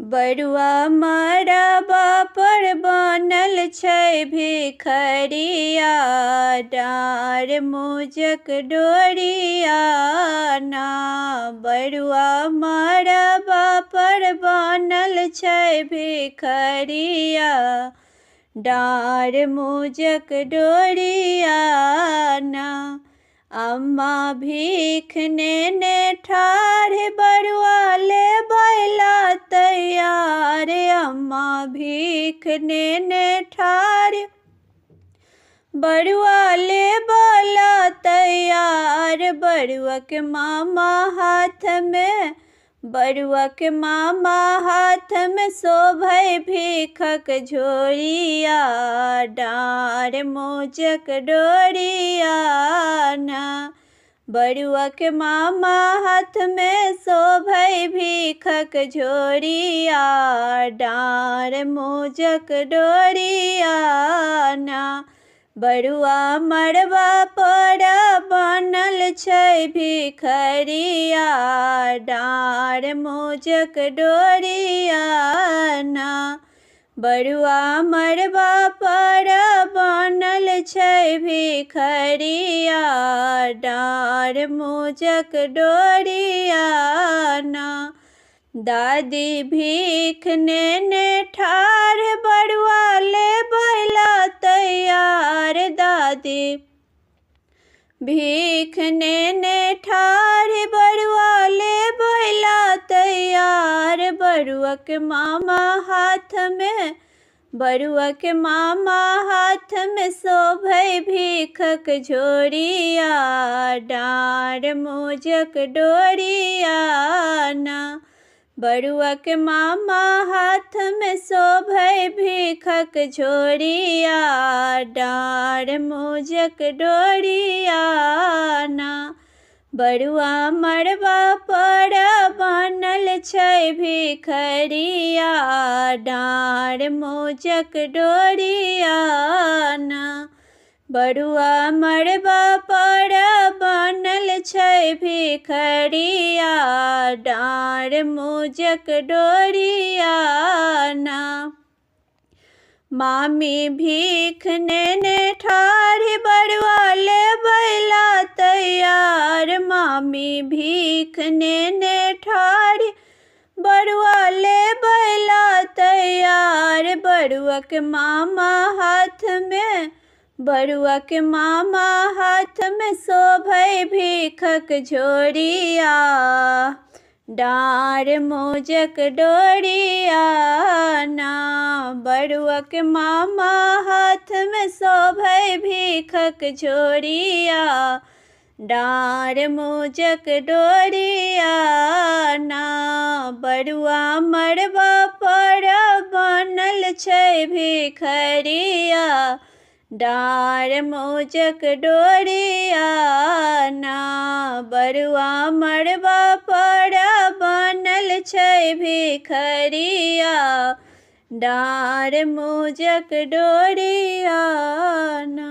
बरुआ मड़बा पर बनल छै भिखरिया, डाँर मुजक डोरिया ना। बरुआ मड़बा पर बनल छै भिखरिया, डाँर मुजक डोरिया ना। अम्मा भीख नेने ठाढ़, बरुआ ले बैला तैयार। अम्मा भीख नेने ठाढ़, बरुआ ले बैला तैयार। बरुआ के मामा हाथ में, बरुआ के मामा हाथ में शोभै भीखक झोरिया, डाँर मुजक डोरिया ना। बरुआ के मामा हाथ में शोभै भीखक झोरिया, डाँर मुजक डोरिया ना। बरुआ मड़बा पर बनल छै भिखरिया, डाँर मुजक डोरिया ना। बरुआ मड़बा पर बनल छै भिखरिया, डाँर मुजक डोरिया ना। दादी भीख नेने ठाढ़, बरुआ ले बैला तैयार। दादी भीख नेने ठाढ़, बरुआ ले बैला तैयार। बरुआ के मामा हाथ में, बरुआ के मामा हाथ में शोभै भीखक झोरिया, डाँर मुजक डोरिया ना। बरुआ के मामा हाथ में शोभै भीखक झोरिया, डाँर मुजक डोरिया ना। बरुआ मड़बा पर बनल छै भिखरिया, डाँर मुजक डोरिया ना। बरुआ मड़बा पर बनल छै भिखरिया, डाँर मुजक डोरिया ना। मामी भीख नेने ठाढ़, बरुआ ले बैला तैयार। मामी भीख नेने ठाढ़, बरुआ ले बैला तैयार। बरुआ के मामा हाथ में, बरुआ के मामा हाथ में शोभै भीखक झोरिया, डाँर मुजक डोरिया ना। बरुआ के मामा हाथ में शोभै भीखक झोरिया, डाँर मुजक डोरिया ना। बरुआ मड़बा पर बनल छै भिखरिया, डाँर मुजक डोरिया ना। बरुआ मड़बा पर बनल छै भिखरिया, डाँर मुजक डोरिया ना।